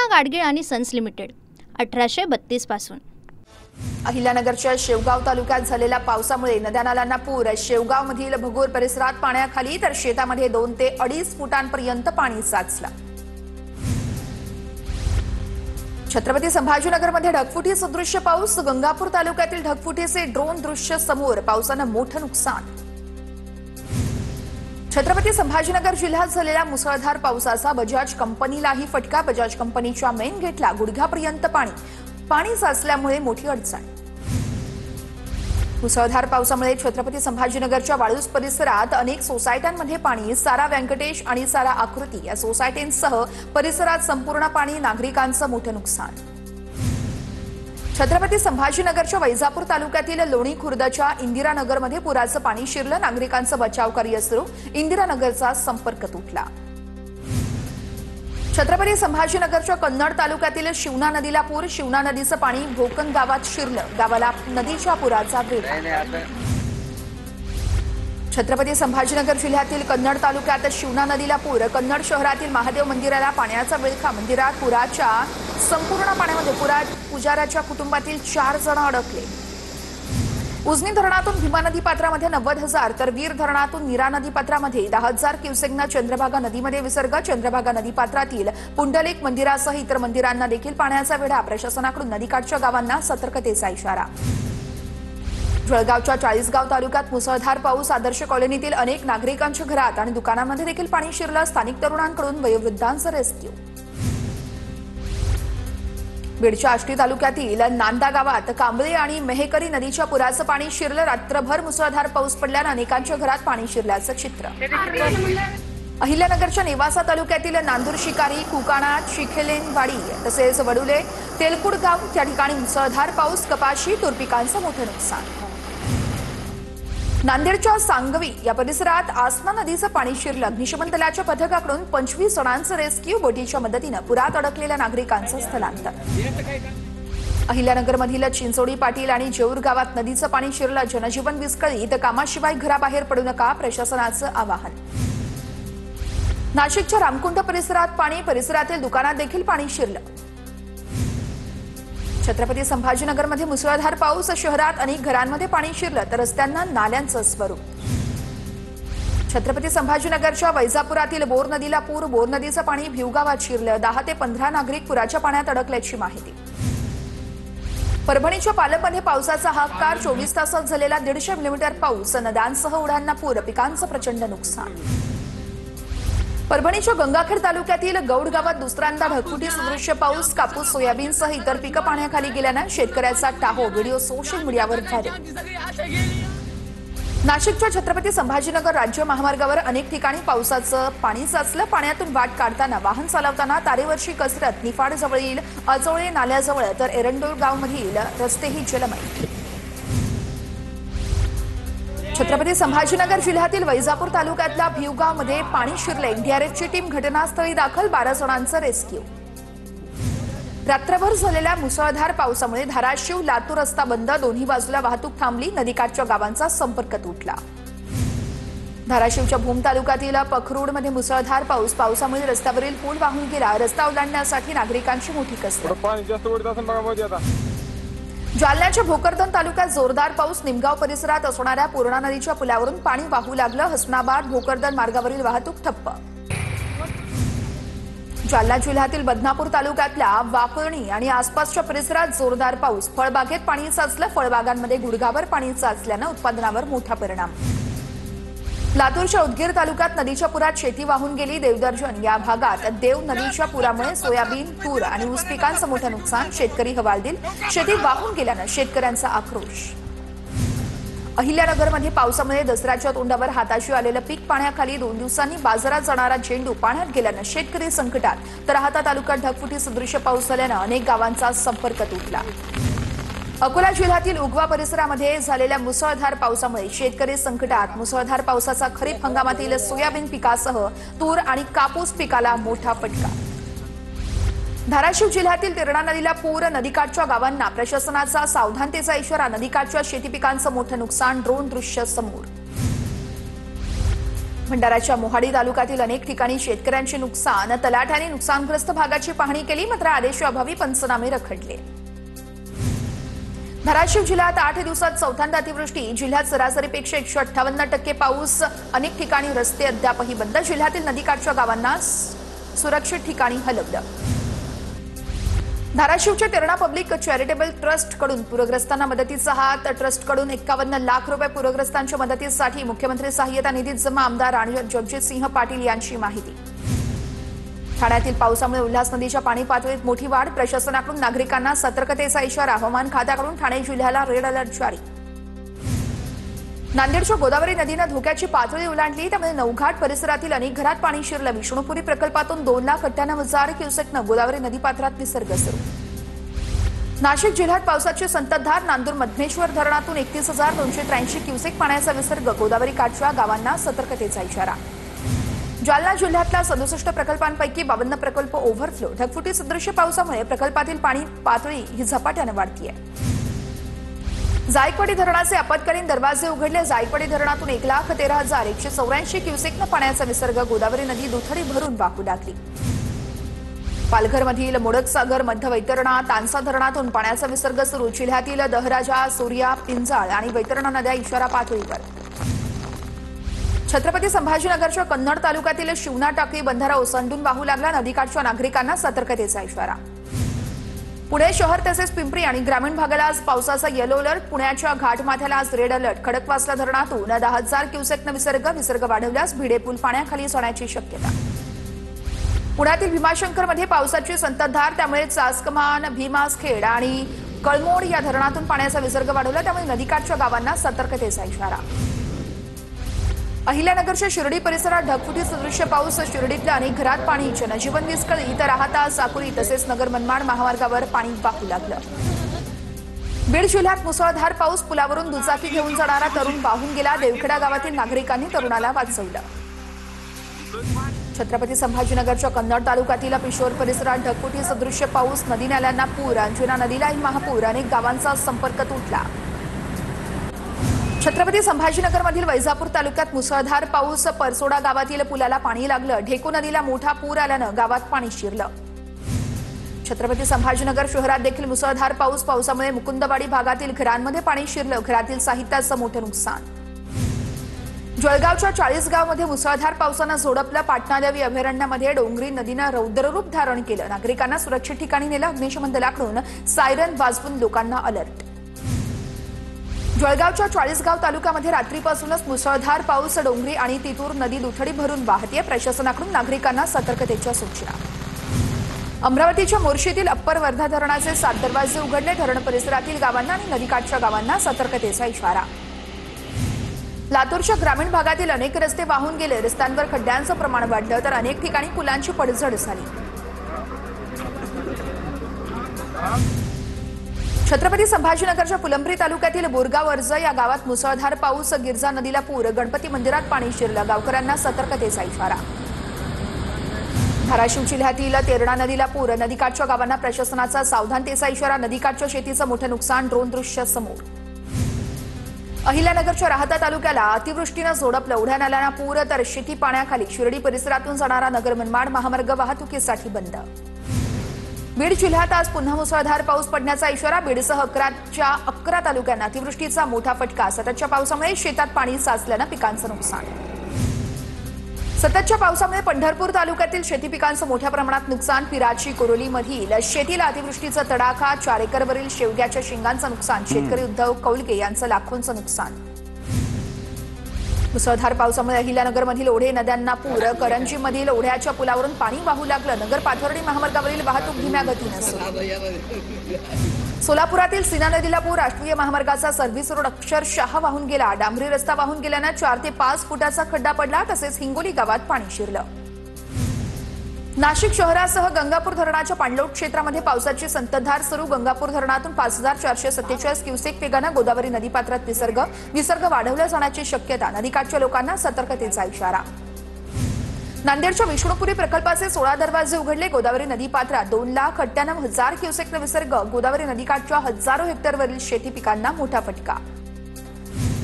कृष्णा गाडगीळ आणि sons limited 1832 पासून। अहिल्यानगरच्या शेवगाव तालुक्यात झालेल्या पावसामुळे नद्या-नाल्यांना पूर। शेवगावमधील भगोर परिसरात पाण्याखाली तर शेतामध्ये 2 ते 2.5 फुटांपर्यंत पाणी साचलं। छत्रपती संभाजीनगरमध्ये ढगफुटी सदृश्य पाऊस। गंगापूर तालुक्यातील ढगफुटीचे ड्रोन दृश्य समोर। पावसानं मोठं नुकसान। छत्रपती संभाजीनगर जिल्ह्यात झालेल्या मुसळधार पावसाचा बजाज कंपनीलाही फटका। बजाज कंपनीच्या मेन गेटला गुडघ्यापर्यंत पाणी साचल्यामुळे मोठी अडचण। मुसळधार पावसामुळे छत्रपती संभाजीनगरच्या वाळूज परिसरात अनेक सोसायट्यांमध्ये पाणी। सारा व्यंकटेश आणि सारा आकृती या सोसायटींसह परिसरात संपूर्ण पाणी। नागरिकांचं मोठं नुकसान। छत्रपती संभाजीनगरच्या वैजापूर तालुक्यातील लोणी खुर्दच्या इंदिरानगरमध्ये पुराचं पाणी शिरलं। नागरिकांचं बचावकार्य सुरू। इंदिरानगरचा संपर्क तुटला। छत्रपती संभाजीनगरच्या कन्नड तालुक्यातील शिवना नदीला पूर। शिवना नदीचं पाणी भोकन गावात शिरलं। गावाला नदीच्या पुराचा वेढा। छत्रपती संभाजीनगर जिल्ह्यातील कन्नड तालुक्यात शिवना नदीला पूर। कन्नड शहरातील महादेव मंदिराला पाण्याचा विळखा। मंदिरात पुराच्या संपूर्ण पाण्यामध्ये पुजाऱ्याच्या कुटुंबातील 4 जण अडकले। उजनी धरणातून भीमा नदी पात्रामध्ये 90,000 तर वीर धरणातून नीरा नदी पात्रामध्ये 10,000 क्युसेकना चंद्रभागा नदीमध्ये विसर्ग। चंद्रभागा नदी पात्रातील पुंडलिक मंदिरासह इतर मंदिरांना देखील पाण्याचा वेढा। प्रशासनाकडून नदीकाठच्या गावांना सतर्कतेचा इशारा। जळगावच्या चाळीसगाव तालुक्यात मुसळधार पाऊस। आदर्श कॉलनीतील अनेक नागरिकांच्या घरात आणि दुकानांमध्ये देखील पाणी शिरलं। स्थानिक तरुणांकडून वयोवृद्धांचं रेस्क्यू। बीडच्या आष्टी तालुक्यातील नांदा गावात कांबळे आणि मेहकरी नदीच्या पुराचं पाणी शिरलं। रात्रभर मुसळधार पाऊस पडल्यानं अनेकांच्या घरात पाणी शिरल्याचं चित्र। अहिल्यानगरच्या नेवासा तालुक्यातील नांदूर शिकारी, कुकाणा, चिखेलेनवाडी तसेच वडुले, तेलकुड गाव या ठिकाणी मुसळधार पाऊस। कपाशी, तूर पिकांचं मोठं नुकसान। नांदेडच्या सांगवी या परिसरात आसना नदीचं पाणी शिरलं। अग्निशमन दलाच्या पथकाकडून 25 जणांचं रेस्क्यू। बोटीच्या मदतीनं पुरात अडकलेल्या नागरिकांचं स्थलांतर। अहिल्यानगरमधील चिंचोडी पाटील आणि जेऊर गावात नदीचं पाणी शिरलं। जनजीवन विस्कळीत। कामाशिवाय घराबाहेर पडू नका, प्रशासनाचं आवाहन। नाशिकच्या रामकुंड परिसरात पाणी। परिसरातील दुकानात देखील पाणी शिरलं। छत्रपती संभाजीनगरमध्ये मुसळधार पाऊस। शहरात अनेक घरांमध्ये पाणी शिरलं तर रस्त्यांना नाल्यांचं स्वरूप। छत्रपती संभाजीनगरच्या वैजापुरातील बोर नदीला पूर। बोर नदीचं पाणी भिवगावात शिरलं। 10 ते 15 नागरिक पुराच्या पाण्यात अडकल्याची माहिती। परभणीच्या पालममध्ये पावसाचा हाहाकार। 24 तासात झालेला 150 मिलीमीटर पाऊस। नद्यांसह ओढ्यांना पूर। पिकांचं प्रचंड नुकसान। परभणीच्या गंगाखेड तालुक्यातील गौड गावात दुसऱ्यांदा ढगफुटी सदृश्य पाऊस। कापूस, सोयाबीनसह इतर पिकं पाण्याखाली गेल्यानं शेतकऱ्याचा टाहो। व्हिडिओ सोशल मीडियावर व्हायरल। नाशिकच्या छत्रपती संभाजीनगर राज्य महामार्गावर अनेक ठिकाणी पावसाचं पाणी साचलं। पाण्यातून वाट काढताना वाहन चालवताना तारेवरची कसरत। निफाड जवळील अजोळे नाल्याजवळ तर एरंडोल गावमधील रस्तेही जलमय। छत्रपती संभाजीनगर जिल्ह्यातील वैजापूर तालुक्यातल्या भिवगावमध्ये पाणी शिरले। एनडीआरएफची टीम घटनास्थळी दाखल। 12 जणांचं रेस्क्यू। रात्रभर झालेल्या मुसळधार पावसामुळे धाराशिव लातूर रस्ता बंद। दोन्ही बाजूला वाहतूक थांबली। नदीकाठच्या गावांचा संपर्क तुटला। धाराशिवच्या भूम तालुक्यातील पखरूडमध्ये मुसळधार पाऊस। पावसामुळे रस्त्यावरील पूल वाहून गेला। रस्ता ओलांडण्यासाठी नागरिकांची मोठी कसरत। जालन्याच्या भोकरदन तालुक्यात जोरदार पाऊस। निमगाव परिसरात असणाऱ्या पूर्णा नदीच्या पुलावरून पाणी वाहू लागलं। हसनाबाद भोकरदन मार्गावरील वाहतूक ठप्प। जालना जिल्ह्यातील बदनापूर तालुक्यातल्या वाकळणी आणि आसपासच्या परिसरात जोरदार पाऊस। फळबागेत पाणी साचलं। फळबागांमध्ये गुडघाभर पाणी साचल्यानं उत्पादनावर मोठा परिणाम। लातूरच्या उदगीर तालुक्यात नदीच्या पुरात शेती वाहून गेली। देवदर्शन या भागात देव नदीच्या पुरामुळे सोयाबीन, तूर आणि ऊस पिकांचं मोठं नुकसान। शेतकरी हवालदिल। शेती वाहून गेल्यानं शेतकऱ्यांचा आक्रोश। अहिल्यानगरमध्ये पावसामुळे दसऱ्याच्या तोंडावर हाताशी आलेलं पीक पाण्याखाली। 2 दिवसांनी बाजारात जाणारा झेंडू पाण्यात गेल्यानं शेतकरी संकटात। तर राहाता तालुक्यात ढगफुटी सदृश्य पाऊस झाल्यानं अनेक गावांचा संपर्क तुटला। अकोला जिल्ह्यातील उगवा परिसरामध्ये झालेल्या मुसळधार पावसामुळे शेतकरी संकटात। मुसळधार पावसाचा खरीप हंगामातील सोयाबीन पिकासह तूर आणि कापूस पिकाला मोठा फटका। धाराशिव जिल्ह्यातील तेरणा नदीला पूर। नदीकाठच्या गावांना प्रशासनाचा सावधानतेचा इशारा। नदीकाठच्या शेती पिकांचं मोठं नुकसान। ड्रोन दृश्य समोर। भंडाराच्या मोहाडी तालुक्यातील अनेक ठिकाणी शेतकऱ्यांचे नुकसान, तलाठ्यांनी नुकसानग्रस्त भागाची पाहणी केली, मात्र आदेशाअभावी पंचनामे रखडले. धाराशिव जिल्ह्यात 8 दिवसात चौथ्यांदा अतिवृष्टी. जिल्ह्यात सरासरीपेक्षा 158% पाऊस. अनेक ठिकाणी रस्ते अद्यापही बंद. जिल्ह्यातील नदीकाठच्या गावांना सुरक्षित ठिकाणी हलवलं. धाराशिवच्या तेरणा पब्लिक चॅरिटेबल ट्रस्ट कडून पूरग्रस्तांना मदतीचा हात. ट्रस्टकडून 51 लाख रुपये पूरग्रस्तांच्या मदतीसाठी मुख्यमंत्री सहाय्यता निधीत जमा. आमदार आणि जगजितसिंह पाटील यांची माहिती. ठाण्यातील पावसामुळे उल्हास नदीच्या पाणी पातळीत मोठी वाढ. प्रशासनाकडून नागरिकांना सतर्कतेचा इशारा. हवामान खात्याकडून ठाणे जिल्ह्याला रेड अलर्ट जारी. नांदेडच्या गोदावरी नदीनं धोक्याची पातळी ओलांडली, त्यामुळे नवघाट परिसरातील अनेक घरात पाणी शिरलं. विष्णुपुरी प्रकल्पातून 2,98,000 क्युसेकनं गोदावरी नदीपात्रात विसर्ग सुरू. नाशिक जिल्ह्यात पावसाची संततधार. नांदूर मधमेश्वर धरणातून 31,283 क्युसेक पाण्याचा विसर्ग. गोदावरी काठच्या गावांना सतर्कतेचा इशारा. जालना जिल्ह्यातल्या 67 प्रकल्पांपैकी 52 प्रकल्प ओव्हरफ्लो. ढगफुटी सदृश्य पावसामुळे प्रकल्पातील पाणी पातळी ही झपाट्यानं वाढतीये. जायकवाडी धरणाचे आपत्कालीन दरवाजे उघडले. जायकवाडी धरणातून 1,13,184 क्युसेकनं पाण्याचा विसर्ग. गोदावरी नदी दुथडी भरून वाहू लागली. पालघरमधील मोडकसागर, मध्य वैतरणा, तानसा धरणातून पाण्याचा विसर्ग सुरू. जिल्ह्यातील दहराजा, सूर्या, पिंजाळ आणि वैतरणा नद्या इशारा पातळीवर. छत्रपती संभाजीनगरच्या कन्नड तालुक्यातील शिवना टाकळी बंधारा ओसंडून वाहू लागला. नदीकाठच्या नागरिकांना सतर्कतेचा इशारा. पुणे शहर तसेच पिंपरी आणि ग्रामीण भागाला आज पावसाचा येलो अलर्ट. पुण्याच्या घाटमाथ्याला आज रेड अलर्ट. खडकवासला धरणातून 10,000 क्युसेकनं विसर्ग वाढवल्यास भिडे पूल पाण्याखाली जाण्याची शक्यता. पुण्यातील भीमाशंकरमध्ये पावसाची संततधार, त्यामुळे चासकमान, भीमासखेड आणि कळमोड या धरणातून पाण्याचा विसर्ग वाढवला, त्यामुळे नदीकाठच्या गावांना सतर्कतेचा इशारा. अहिल्यानगरच्या शिर्डी परिसरात ढगफुटी सदृश्य पाऊस. शिर्डीतल्या अनेक घरात पाणी. जनजीवन विस्कळीत. राहता, साकुरी तसेच नगर मनमाड महामार्गावर पाणी वाहू लागलं. बीड जिल्ह्यात मुसळधार पाऊस. पुलावरून दुचाकी घेऊन जाणारा तरुण वाहून गेला. देवखेडा गावातील नागरिकांनी तरुणाला वाचवलं. छत्रपती संभाजीनगरच्या कन्नड तालुक्यातील पिशोर परिसरात ढगफुटी सदृश्य पाऊस. नदी नाल्यांना पूर. अंजना नदीलाही महापूर. अनेक गावांचा संपर्क तुटला. छत्रपती संभाजीनगरमधील वैजापूर तालुक्यात मुसळधार पाऊस. परसोडा गावातील पुलाला पाणी लागलं. ढेकू नदीला मोठा पूर आल्यानं गावात पाणी शिरलं. छत्रपती संभाजीनगर शहरात देखील मुसळधार पाऊस. पावसामुळे मुकुंदवाडी भागातील घरांमध्ये पाणी शिरलं. घरातील साहित्याचं मोठं नुकसान. जळगावच्या 40 गावामध्ये मुसळधार पावसानं झोडपलं. पाटणादेवी अभयारण्यामध्ये डोंगरी नदीनं रौद्ररूप धारण केलं. नागरिकांना सुरक्षित ठिकाणी नेलं. अग्निशमन दलाकडून सायरन वाजवून लोकांना अलर्ट. जळगावच्या 40गाव तालुक्यामध्ये रात्रीपासूनच मुसळधार पाऊस. डोंगरी आणि तितूर नदी दुथडी भरून वाहतीये. प्रशासनाकडून नागरिकांना सतर्कतेच्या सूचना. अमरावतीच्या मोर्शीतील अप्पर वर्धा धरणाचे 7 दरवाजे उघडले. धरण परिसरातील गावांना आणि नदीकाठच्या गावांना सतर्कतेचा इशारा. लातूरच्या ग्रामीण भागातील अनेक रस्ते वाहून गेले. रस्त्यांवर खड्ड्यांचं प्रमाण वाढलं, तर अनेक ठिकाणी पुलांची पडझड झाली. छत्रपती संभाजीनगरच्या फुलंब्री तालुक्यातील बोरगाव अर्ज या गावात मुसळधार पाऊस. गिरजा नदीला पूर. गणपती मंदिरात पाणी शिरलं. गावकऱ्यांना सतर्कतेचा इशारा. धाराशिव जिल्ह्यातील तेरणा नदीला पूर. नदीकाठच्या गावांना प्रशासनाचा सावधानतेचा इशारा. नदीकाठच्या शेतीचं मोठं नुकसान. ड्रोन दृश्य समोर. अहिल्यानगरच्या राहता तालुक्याला अतिवृष्टीनं झोडपलं. उड्या नाल्यांना पूर, तर शेती पाण्याखाली. शिर्डी परिसरातून जाणारा नगर मनमाड महामार्ग वाहतुकीसाठी बंद. बीड जिल्ह्यात आज पुन्हा मुसळधार पाऊस पडण्याचा इशारा. बीडसह 11 तालुक्यांना अतिवृष्टीचा मोठा फटका. सततच्या पावसामुळे शेतात पाणी साचल्यानं पिकांचं नुकसान. सततच्या पावसामुळे पंढरपूर तालुक्यातील शेती पिकांचं मोठ्या प्रमाणात नुकसान. पिराची कोरोलीमधील शेतीला अतिवृष्टीचा तडाखा. 4 एकरवरील शेवग्याच्या शेंगांचं नुकसान. शेतकरी उद्धव कौलगे यांचं लाखोंचं नुकसान. मुसळधार पावसामुळे अहिल्यानगरमधील ओढे नद्यांना पूर. करंजीमधील ओढ्याच्या पुलावरून पाणी वाहू लागलं. नगर पाथर्डी महामार्गावरील वाहतूक धीम्या गतीनं सुरू. सोलापुरातील सीना नदीला पूर. राष्ट्रीय महामार्गाचा सर्व्हिस रोड अक्षरशः वाहून गेला. डांबरी रस्ता वाहून गेल्यानं 4 ते 5 फुटाचा खड्डा पडला. तसेच हिंगोली गावात पाणी शिरलं. नाशिक शहरासह गंगापूर धरणाच्या पाणलोट क्षेत्रामध्ये पावसाची संततधार सुरू. गंगापूर धरणातून 5,447 क्युसेक वेगानं गोदावरी नदीपात्रात विसर्ग वाढवला जाण्याची शक्यता. नदीकाठच्या लोकांना सतर्कतेचा इशारा. नांदेडच्या विष्णुपुरी प्रकल्पाचे 16 दरवाजे उघडले. गोदावरी नदीपात्रात 2,98,000 क्युसेकनं विसर्ग. गोदावरी नदीकाठच्या हजारो हेक्टरवरील शेती पिकांना मोठा फटका.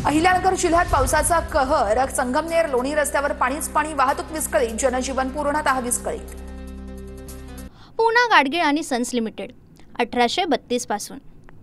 अहिल्यानगर जिल्ह्यात पावसाचा कहर. संगमनेर लोणी रस्त्यावर पाणीच पाणी, वाहतूक विस्कळीत, जनजीवन पूर्णतः विस्कळीत. पूना गाडगीळ आणि सन्स लिमिटेड 1832 पासून.